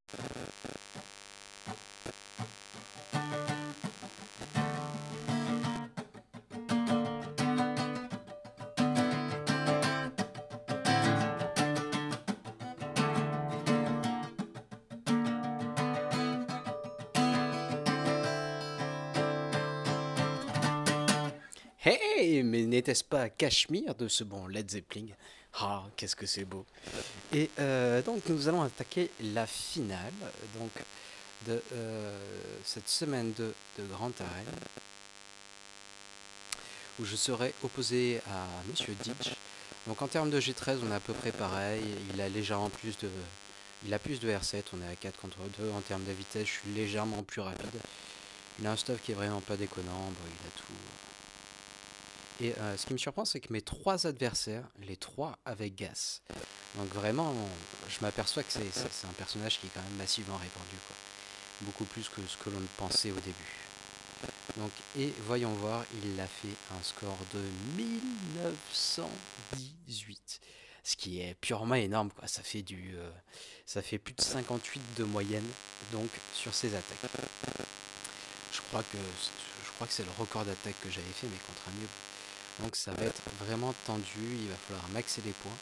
Hey, mais n'était-ce pas Cachemire de ce bon Led Zeppelin? Ah, qu'est-ce que c'est beau. Et donc nous allons attaquer la finale donc de cette semaine de Grand Arène où je serai opposé à Monsieur Ditch. Donc en termes de G13, on est à peu près pareil. Il a légèrement plus de R7. On est à 4 contre 2. En termes de vitesse, je suis légèrement plus rapide. Il a un stuff qui est vraiment pas déconnant. Bon, il a tout. Et ce qui me surprend, c'est que mes trois adversaires, les trois avec Gas. Donc vraiment, je m'aperçois que c'est un personnage qui est quand même massivement répandu, quoi. Beaucoup plus que ce que l'on pensait au début. Donc, et voyons voir, il a fait un score de 1918. Ce qui est purement énorme, quoi. Ça fait plus de 58 de moyenne, donc, sur ses attaques. Je crois que, je crois que c'est le record d'attaque que j'avais fait, mais contre un mieux. Donc ça va être vraiment tendu, il va falloir maxer les points.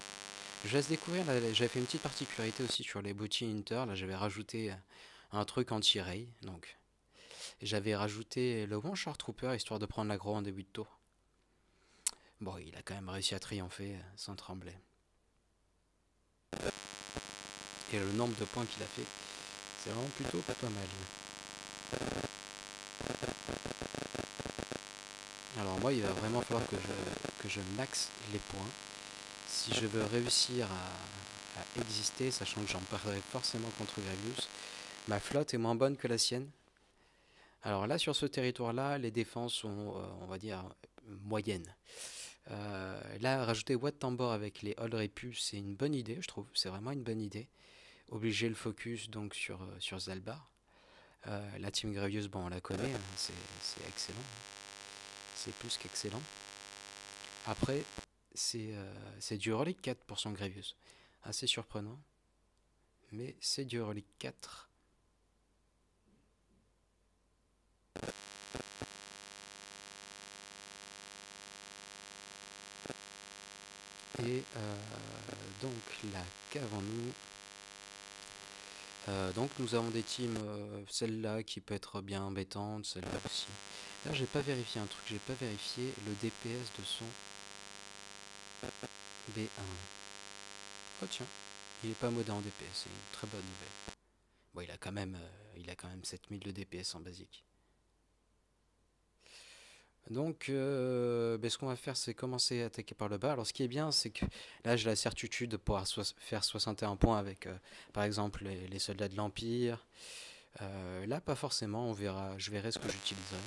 Je laisse découvrir, j'avais fait une petite particularité aussi sur les Booty Inter, là j'avais rajouté un truc anti-ray, donc j'avais rajouté le One Short Trooper histoire de prendre l'aggro en début de tour. Bon, il a quand même réussi à triompher sans trembler. Et le nombre de points qu'il a fait, c'est vraiment plutôt pas mal. Alors moi, il va vraiment falloir que je maxe les points si je veux réussir à exister, sachant que j'en perdrai forcément contre Gravius. Ma flotte est moins bonne que la sienne. Alors là, sur ce territoire-là, les défenses sont, on va dire, moyennes. Là, rajouter Watt Tambor avec les Old Repus, c'est une bonne idée, je trouve. C'est vraiment une bonne idée. Obliger le focus donc sur Zalbar. La team Gravius, bon, on la connaît, hein, c'est excellent. C'est plus qu'excellent. Après, c'est du Relic 4 pour son Gravius. Assez surprenant. Mais c'est du Relic 4. Et donc là, qu'avons-nous? Donc nous avons des teams, celle-là qui peut être bien embêtante, celle-là aussi. Là, j'ai pas vérifié un truc, j'ai pas vérifié le DPS de son B1. Oh tiens, il est pas modé en DPS, c'est une très bonne nouvelle. Bon, il a quand même 7000 de DPS en basique. Donc, ce qu'on va faire, c'est commencer à attaquer par le bas. Alors, ce qui est bien, c'est que là, j'ai la certitude de pouvoir faire 61 points avec, par exemple, les soldats de l'Empire. Là, pas forcément, on verra, je verrai ce que j'utiliserai.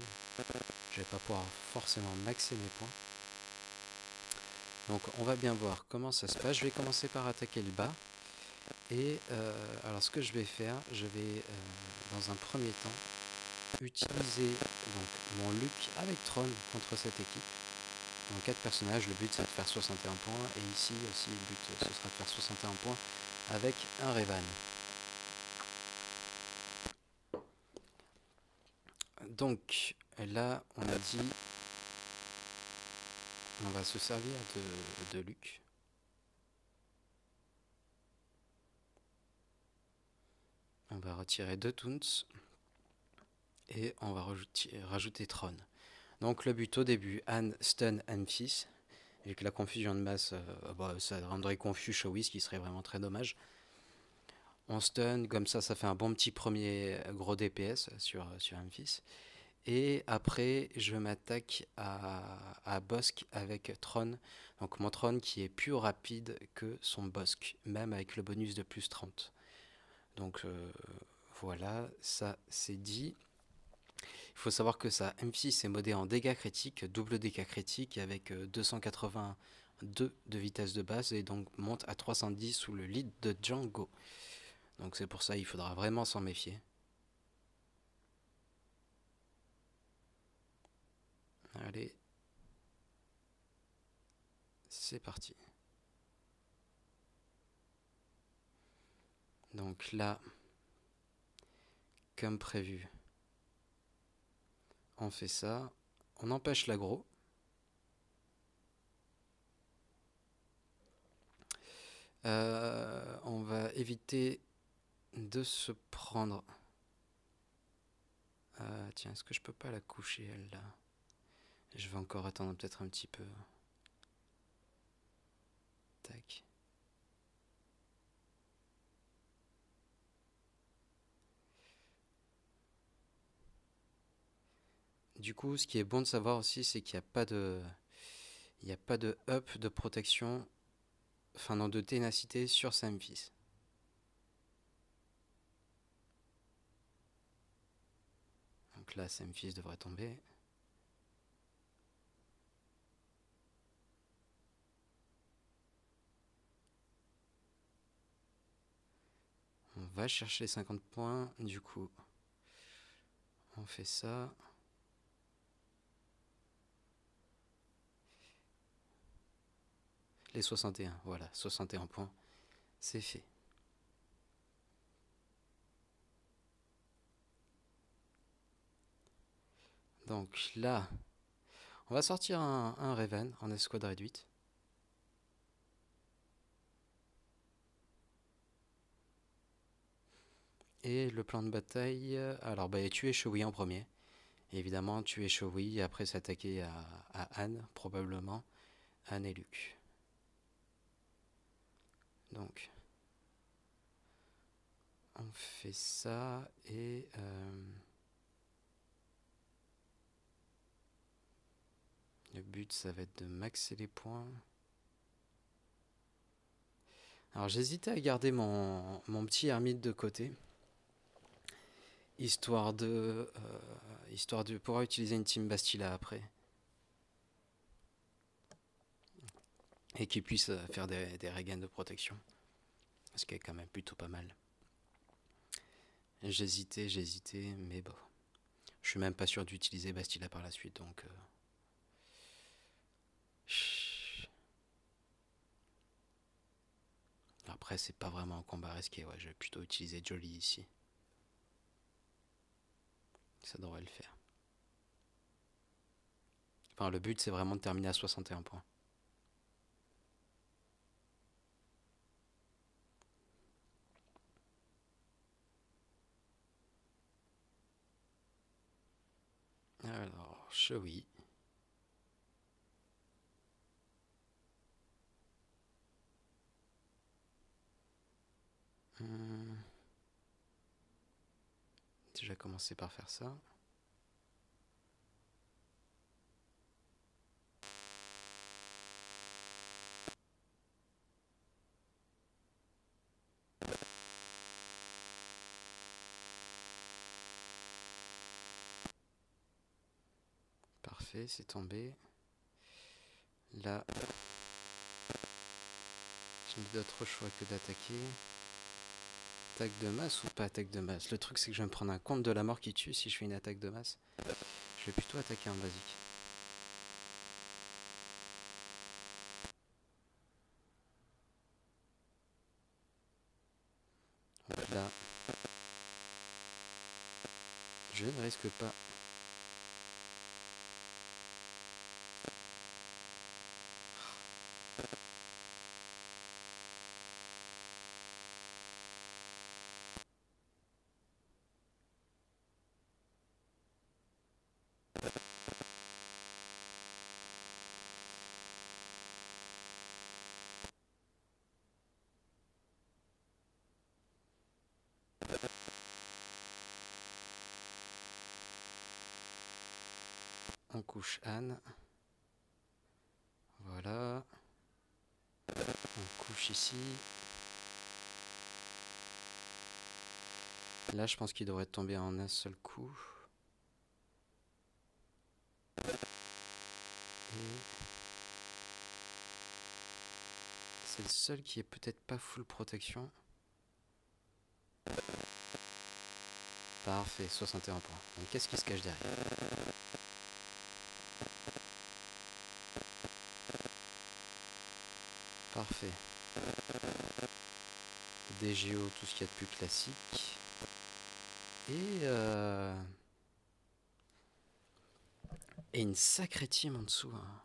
Je vais pas pouvoir forcément maxer mes points. Donc, on va bien voir comment ça se passe. Je vais commencer par attaquer le bas. Et alors, ce que je vais faire, je vais, dans un premier temps, utiliser donc mon Luke avec Tron contre cette équipe. Donc 4 personnages, le but c'est de faire 61 points et ici aussi le but ce sera de faire 61 points avec un Revan. Donc là on a dit on va se servir de Luke. On va retirer 2 Toons et on va rajouter Tron. Donc le but au début, Anne, Stun, Amphis. Avec la confusion de masse, ça rendrait confus Showis, ce qui serait vraiment très dommage. On stun, comme ça fait un bon petit premier gros DPS sur Amphis. Et après, je m'attaque à Bossk avec Tron. Donc mon Tron qui est plus rapide que son Bossk, même avec le bonus de plus 30. Donc voilà, ça c'est dit. Il faut savoir que sa M6 est modée en dégâts critiques, double dégâts critiques avec 282 de vitesse de base et donc monte à 310 sous le lead de Django. Donc c'est pour ça il faudra vraiment s'en méfier. Allez, c'est parti. Donc là, comme prévu. On fait ça. On empêche l'aggro. On va éviter de se prendre... tiens, est-ce que je peux pas la coucher, elle, là? Je vais encore attendre peut-être un petit peu. Tac. Du coup, ce qui est bon de savoir aussi, c'est qu'il n'y a pas de... Il n'y a pas de up de protection, enfin non, de ténacité sur sa Memphis. Donc là, sa Memphis devrait tomber. On va chercher les 50 points, du coup, on fait ça. Les 61, voilà, 61 points, c'est fait. Donc là, on va sortir un Raven en escouade réduite. Et le plan de bataille, alors bah, tuer Chewie en premier. Et évidemment, tuer Chewie, après s'attaquer à Anne, probablement. Anne et Luke. Donc, on fait ça et... le but, ça va être de maxer les points. Alors, j'hésitais à garder mon petit ermite de côté. Histoire de pouvoir utiliser une team Bastila après. Et qu'il puisse faire des regains de protection. Ce qui est quand même plutôt pas mal. J'hésitais, mais bon. Je suis même pas sûr d'utiliser Bastila par la suite, donc... Après, c'est pas vraiment un combat risqué, ouais, je vais plutôt utiliser Jolly ici. Ça devrait le faire. Enfin, le but, c'est vraiment de terminer à 61 points. Alors, Chewie. Déjà commencer par faire ça. Parfait, c'est tombé. Là, je n'ai d'autre choix que d'attaquer. Attaque de masse ou pas attaque de masse? Le truc, c'est que je vais me prendre un compte de la mort qui tue si je fais une attaque de masse. Je vais plutôt attaquer en basique. Donc là, je ne risque pas. On couche Anne. Voilà. On couche ici. Là, je pense qu'il devrait tomber en un seul coup. Et c'est le seul qui est peut-être pas full protection. Parfait, 61 points. Donc qu'est-ce qui se cache derrière? Parfait. DGO, tout ce qu'il y a de plus classique. Et, et une sacrée team en dessous. Hein.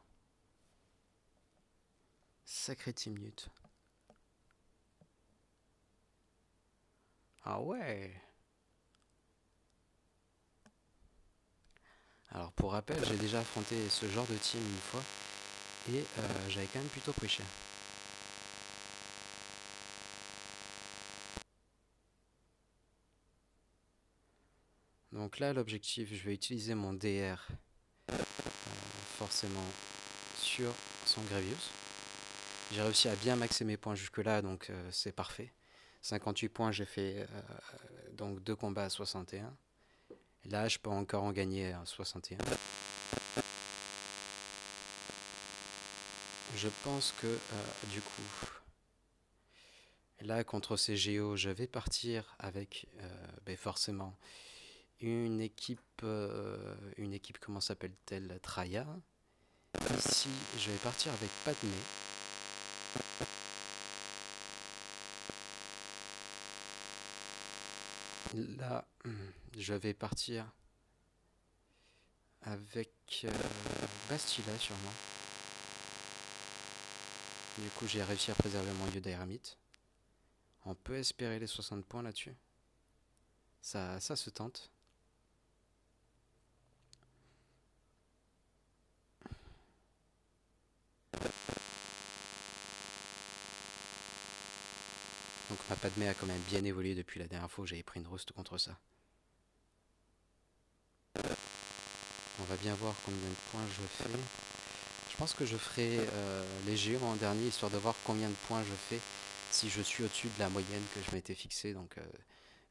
Sacrée team Newt. Ah ouais. Alors pour rappel, j'ai déjà affronté ce genre de team une fois. Et j'avais quand même plutôt pris cher. Donc là, l'objectif, je vais utiliser mon DR forcément sur son Grevious. J'ai réussi à bien maxer mes points jusque là, donc c'est parfait. 58 points, j'ai fait donc 2 combats à 61. Là, je peux encore en gagner à 61. Je pense que du coup, là contre ces Géos, je vais partir avec forcément une équipe, comment s'appelle-t-elle? Traya. Ici, je vais partir avec Padmé. Là, je vais partir avec Bastila sûrement. Du coup, j'ai réussi à préserver mon Yoda Eremite. On peut espérer les 60 points là-dessus. Ça se tente. Donc ma Padmé a quand même bien évolué depuis la dernière fois où j'avais pris une roast contre ça. On va bien voir combien de points je fais. Je pense que je ferai les géants en dernier, histoire de voir combien de points je fais si je suis au-dessus de la moyenne que je m'étais fixée. Donc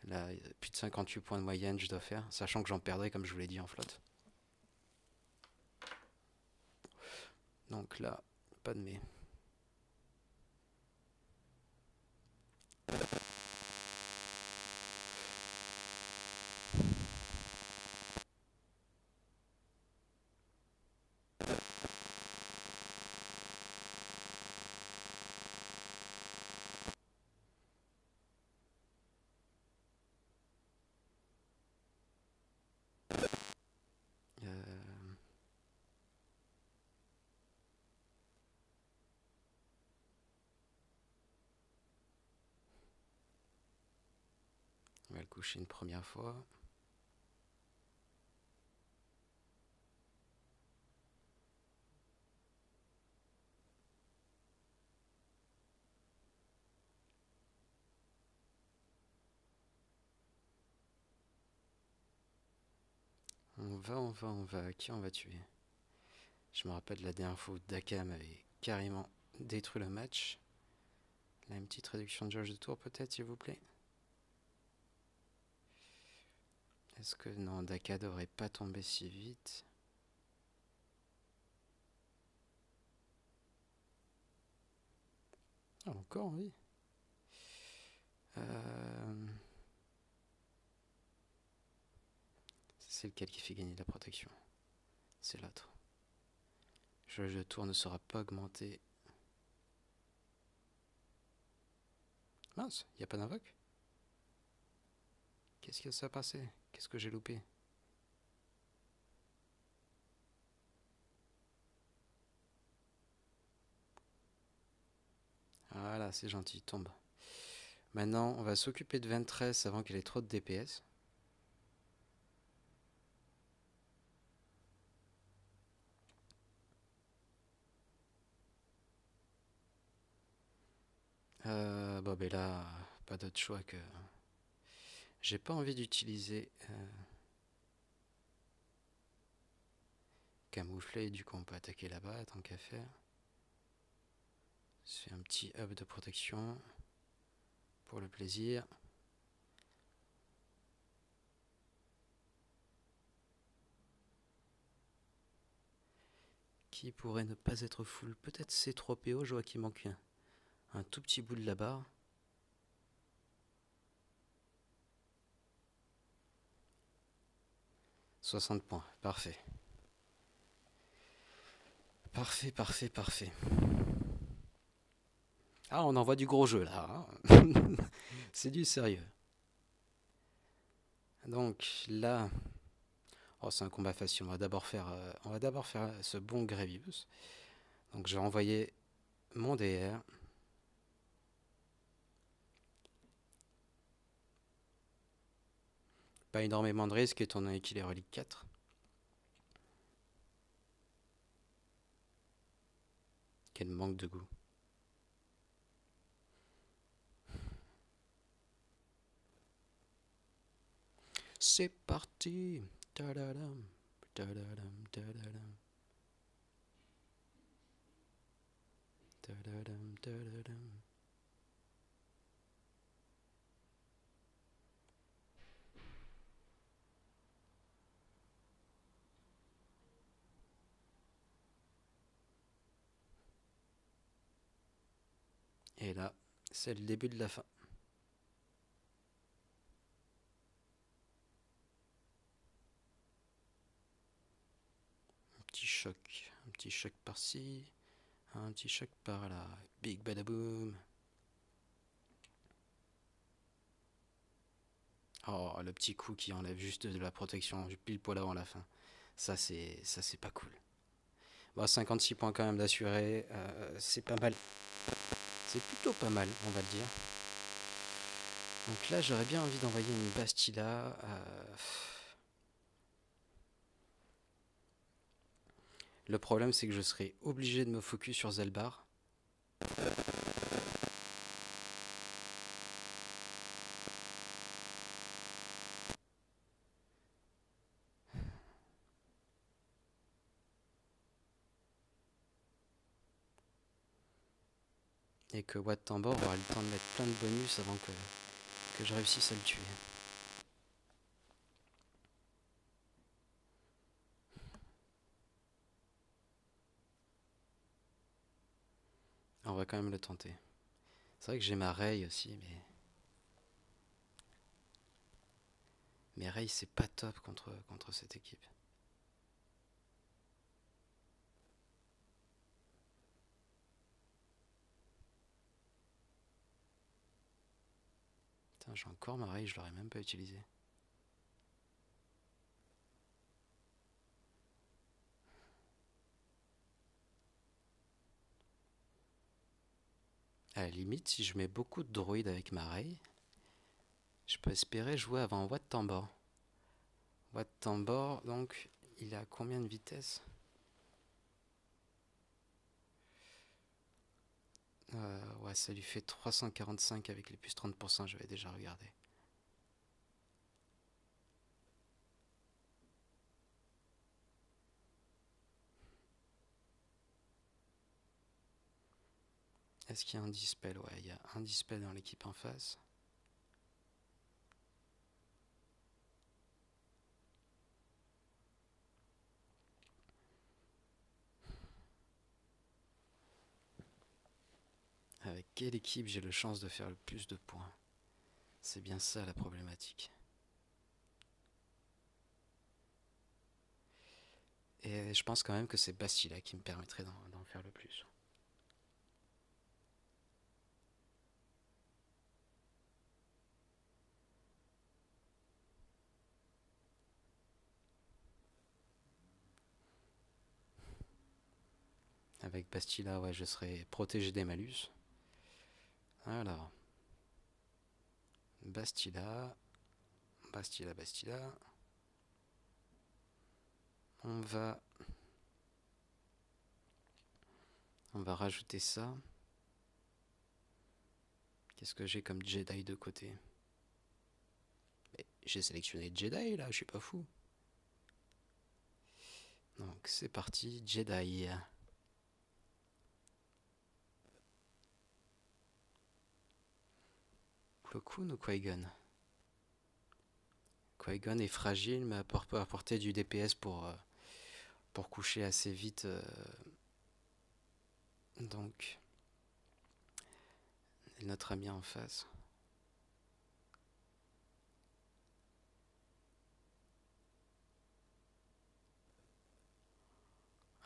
là, plus de 58 points de moyenne je dois faire, sachant que j'en perdrai comme je vous l'ai dit en flotte. Donc là, pas de mais. On va le coucher une première fois. On va. Qui on va tuer? Je me rappelle la dernière fois où Daka m'avait carrément détruit le match. Là, une petite réduction de jauge de tour peut-être, s'il vous plaît. Est-ce que non, Daka devrait pas tomber si vite? Ah, encore, oui. C'est lequel qui fait gagner la protection? C'est l'autre. Le jeu de tour ne sera pas augmenté. Mince, y a pas d'invoque? Qu'est-ce qui s'est passé? Qu'est-ce que j'ai loupé? Voilà, c'est gentil, tombe. Maintenant, on va s'occuper de Ventress avant qu'elle ait trop de DPS. Bon, ben là, pas d'autre choix que... J'ai pas envie d'utiliser camoufler, du coup on peut attaquer là-bas, tant qu'à faire. C'est un petit hub de protection pour le plaisir. Qui pourrait ne pas être full? Peut-être C3PO, je vois qu'il manque un tout petit bout de la barre. « 60 points, parfait. Parfait, parfait, parfait. Ah, on envoie du gros jeu là. Hein. C'est du sérieux. Donc là, oh, c'est un combat facile. On va d'abord faire ce bon Grevious. Donc je vais envoyer mon DR. Pas énormément de risques étant donné qu'il est relique 4. Quel manque de goût. C'est parti. Tadadam, tadadam, tadadam. Tadadam, tadadam. Et là, c'est le début de la fin. Un petit choc par-ci, un petit choc par-là. Big badaboom. Oh, le petit coup qui enlève juste de la protection pile poil avant la fin. Ça c'est pas cool. Bon, 56 points quand même d'assuré, c'est pas mal. C'est plutôt pas mal, on va le dire. Donc là, j'aurais bien envie d'envoyer une Bastila. Le problème, c'est que je serai obligé de me focus sur Zelbar. Et que Wat Tambor aura le temps de mettre plein de bonus avant que je réussisse à le tuer. On va quand même le tenter. C'est vrai que j'ai ma Rey aussi, mais Rey c'est pas top contre cette équipe. Putain, j'ai encore ma Rey, je l'aurais même pas utilisé. À la limite, si je mets beaucoup de droïdes avec ma Rey, je peux espérer jouer avant Wat Tambor. Wat Tambor, donc, il a combien de vitesse? Ouais, ça lui fait 345 avec les plus 30%, j'avais déjà regardé. Est-ce qu'il y a un dispel? Ouais, il y a un dispel dans l'équipe en face. Avec quelle équipe j'ai le chance de faire le plus de points? C'est bien ça la problématique. Et je pense quand même que c'est Bastila qui me permettrait d'en faire le plus. Avec Bastila, ouais, je serai protégé des malus. Alors, Bastila, Bastila, Bastila. On va rajouter ça. Qu'est-ce que j'ai comme Jedi de côté? J'ai sélectionné Jedi là, je suis pas fou. Donc c'est parti, Jedi. Plo Koon ou Qui-Gon? Qui-Gon est fragile mais peut apporter du DPS pour coucher assez vite. Donc notre ami en face.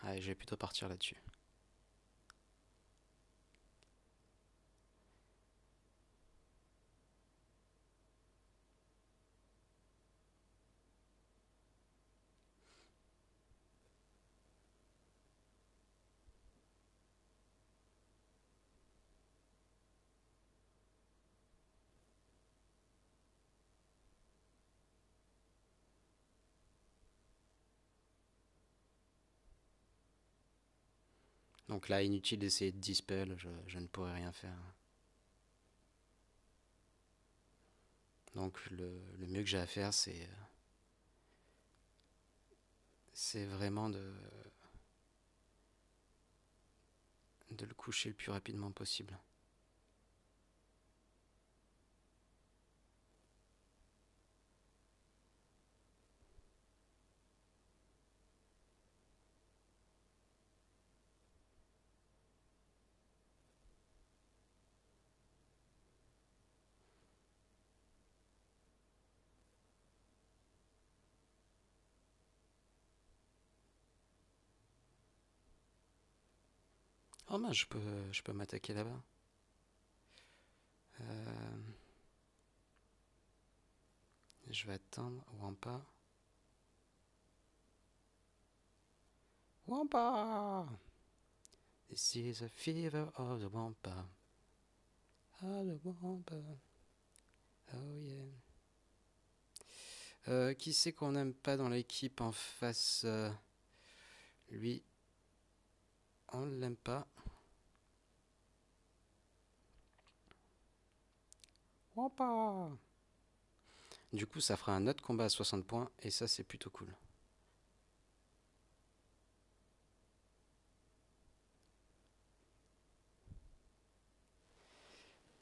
Allez, je vais plutôt partir là-dessus. Donc là, inutile d'essayer de dispel, je ne pourrais rien faire. Donc le mieux que j'ai à faire, c'est vraiment de le coucher le plus rapidement possible. Oh mince, je peux m'attaquer là-bas. Euh, je vais attendre Wampa. Wampa! This is a fever of the Wampa. Of the Wampa. Oh yeah. Qui c'est qu'on n'aime pas dans l'équipe en face? Lui, on ne l'aime pas. Wampa! Du coup, ça fera un autre combat à 60 points et ça, c'est plutôt cool.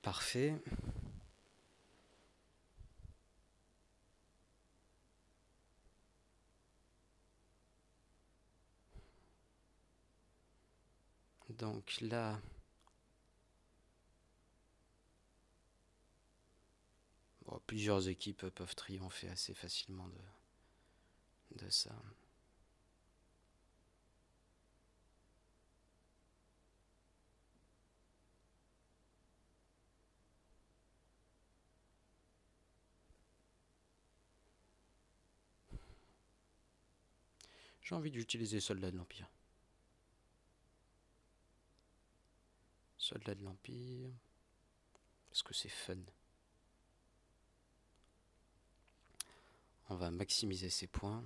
Parfait. Donc là, bon, plusieurs équipes peuvent triompher assez facilement de ça. J'ai envie d'utiliser Soldat de l'Empire. Soldat de l'Empire. Parce que c'est fun. On va maximiser ses points.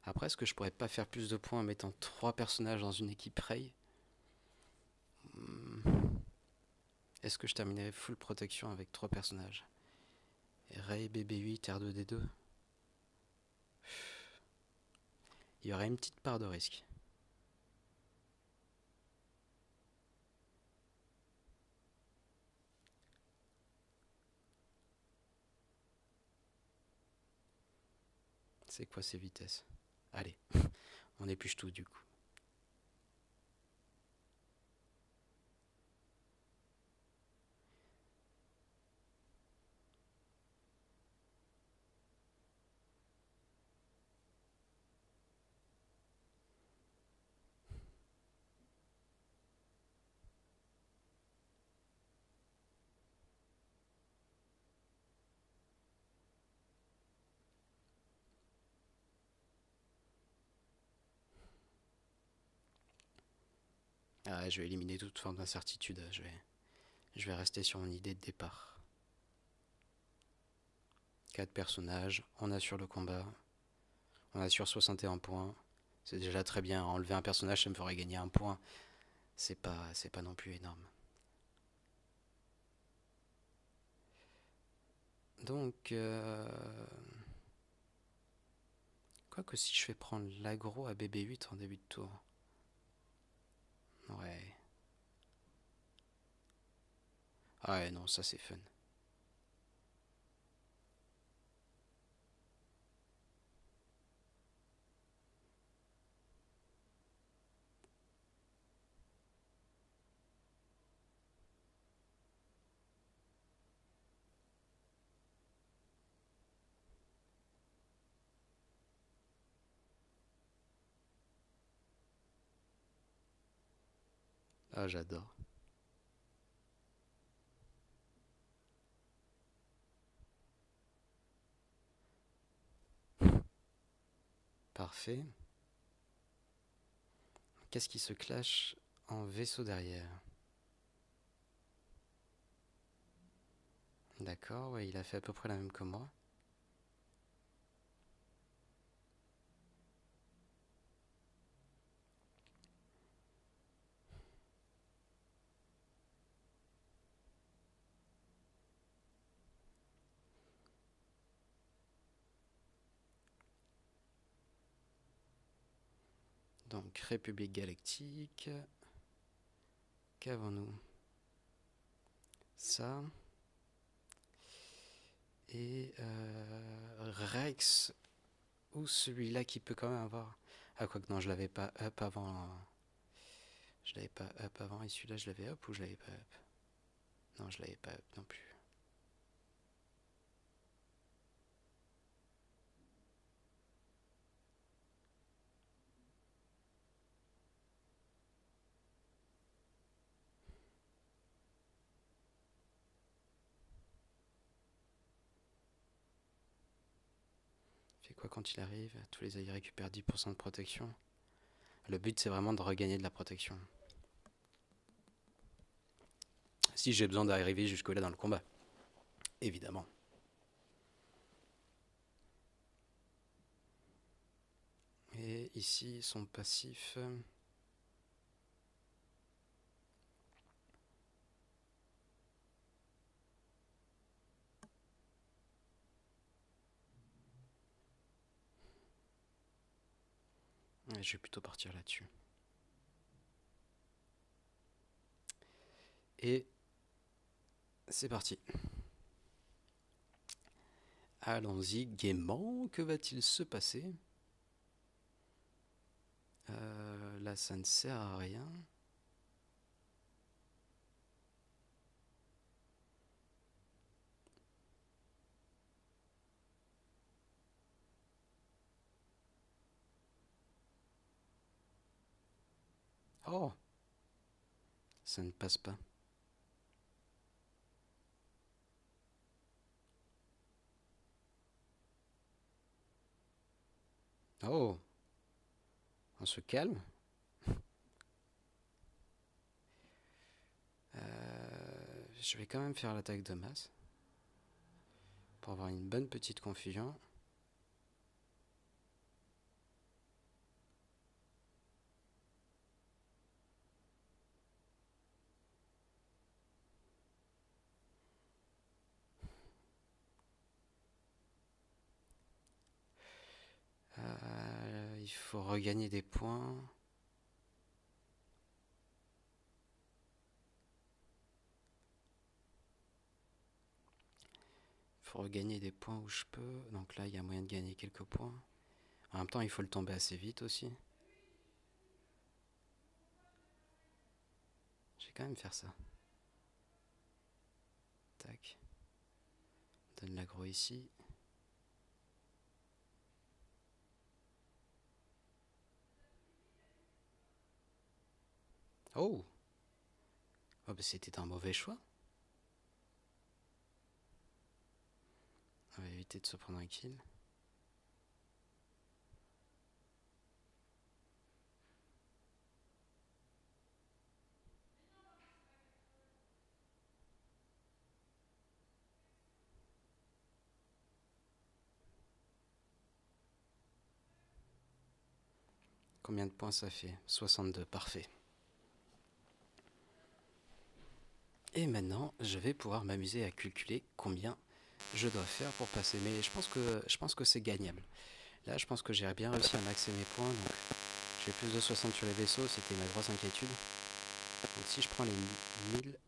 Après, est-ce que je pourrais pas faire plus de points en mettant 3 personnages dans une équipe Rey? Est-ce que je terminerai full protection avec 3 personnages? Rey, BB-8, R2-D2. Il y aurait une petite part de risque. C'est quoi ces vitesses? Allez, on épluche tout du coup. Ah, je vais éliminer toute forme d'incertitude. Je vais rester sur mon idée de départ. 4 personnages, on assure le combat, on assure 61 points. C'est déjà très bien. Enlever un personnage, ça me ferait gagner un point. C'est pas non plus énorme. Donc, quoique si je fais prendre l'aggro à BB8 en début de tour. Ouais. Ah ouais, non, ça c'est fun. Ah, j'adore. Parfait. Qu'est-ce qui se clash en vaisseau derrière? D'accord, ouais, il a fait à peu près la même que moi. Donc, République Galactique. Qu'avons-nous? Ça. Et Rex. Ou celui-là qui peut quand même avoir... Ah, quoi que non, je l'avais pas up avant. Je l'avais pas up avant. Et celui-là, je l'avais up ou je l'avais pas up? Non, je l'avais pas up non plus. Fait quoi quand il arrive? Tous les alliés récupèrent 10% de protection. Le but, c'est vraiment de regagner de la protection. Si j'ai besoin d'arriver jusque-là dans le combat. Évidemment. Et ici, son passif... Ouais, je vais plutôt partir là-dessus. Et c'est parti. Allons-y gaiement. Que va-t-il se passer? Là, ça ne sert à rien. Oh! Ça ne passe pas. Oh! On se calme. Je vais quand même faire l'attaque de masse. Pour avoir une bonne petite confusion. Il faut regagner des points. Il faut regagner des points où je peux. Donc là, il y a moyen de gagner quelques points. En même temps, il faut le tomber assez vite aussi. Je vais quand même faire ça. Tac. Donne l'aggro ici. Oh! Oh, bah c'était un mauvais choix. On va éviter de se prendre un kill. Combien de points ça fait? 62, parfait. Et maintenant, je vais pouvoir m'amuser à calculer combien je dois faire pour passer. Mais je pense que c'est gagnable. Là, je pense que j'ai bien réussi à maxer mes points. Donc, j'ai plus de 60 sur les vaisseaux. C'était ma grosse inquiétude. Donc, si je prends les 1000,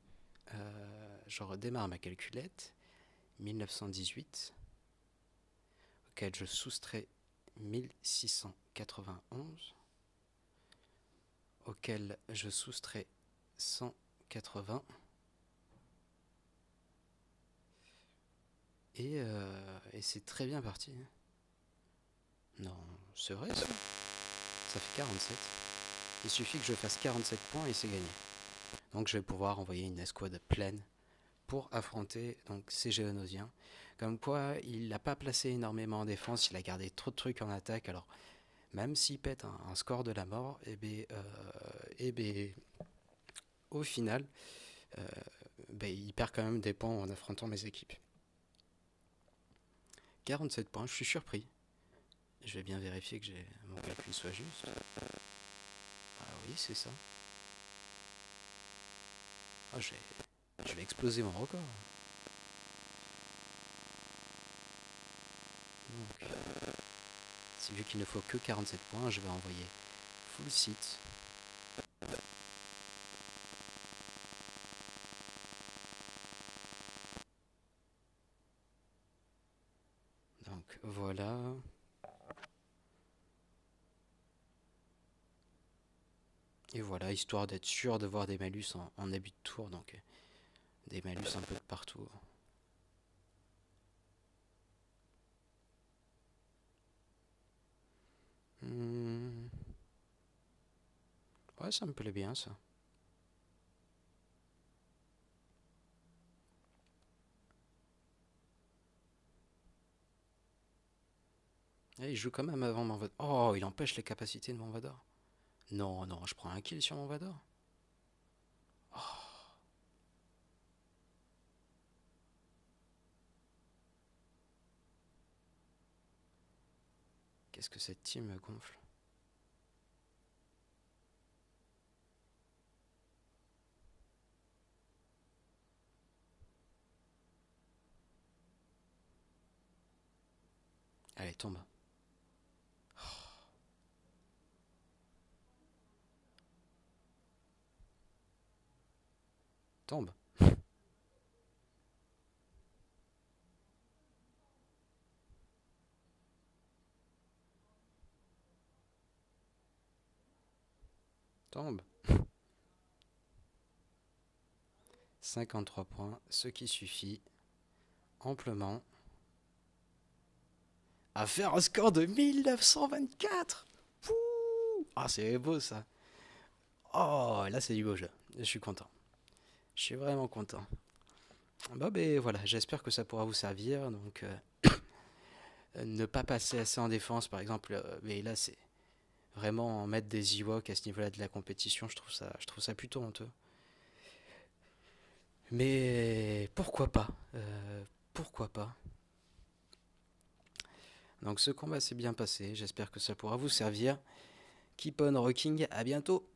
je redémarre ma calculette. 1918, auquel je soustrais 1691, auquel je soustrais 180. Et c'est très bien parti. Non, c'est vrai ça. Ça fait 47. Il suffit que je fasse 47 points et c'est gagné. Donc je vais pouvoir envoyer une escouade pleine pour affronter donc ces Géonosiens. Comme quoi, il n'a pas placé énormément en défense, il a gardé trop de trucs en attaque. Alors, même s'il pète un score de la mort, au final, il perd quand même des points en affrontant mes équipes. 47 points, je suis surpris. Je vais bien vérifier que mon calcul soit juste. Ah oui, c'est ça. Ah, je vais exploser mon record. Donc, vu qu'il ne faut que 47 points, je vais envoyer full site. Donc voilà. Et voilà, histoire d'être sûr de voir des malus en début de tour, donc des malus un peu de partout. Hmm. Ouais, ça me plaît bien ça. Et il joue quand même avant Manvador. Oh, il empêche les capacités de Manvador. Non, non, je prends un kill sur Manvador. Qu'est-ce que cette team me gonfle. Allez, tombe. Tombe. Tombe. 53 points, ce qui suffit amplement à faire un score de 1924. Pouh. Ah, c'est beau ça. Oh, là c'est du beau jeu. Je suis content. Je suis vraiment content. Bah ben voilà, j'espère que ça pourra vous servir. Donc ne pas passer assez en défense par exemple. Mais là c'est vraiment mettre des Ewoks à ce niveau-là de la compétition. Je trouve ça plutôt honteux. Mais pourquoi pas pourquoi pas. Donc ce combat s'est bien passé. J'espère que ça pourra vous servir. Keep on rocking. À bientôt.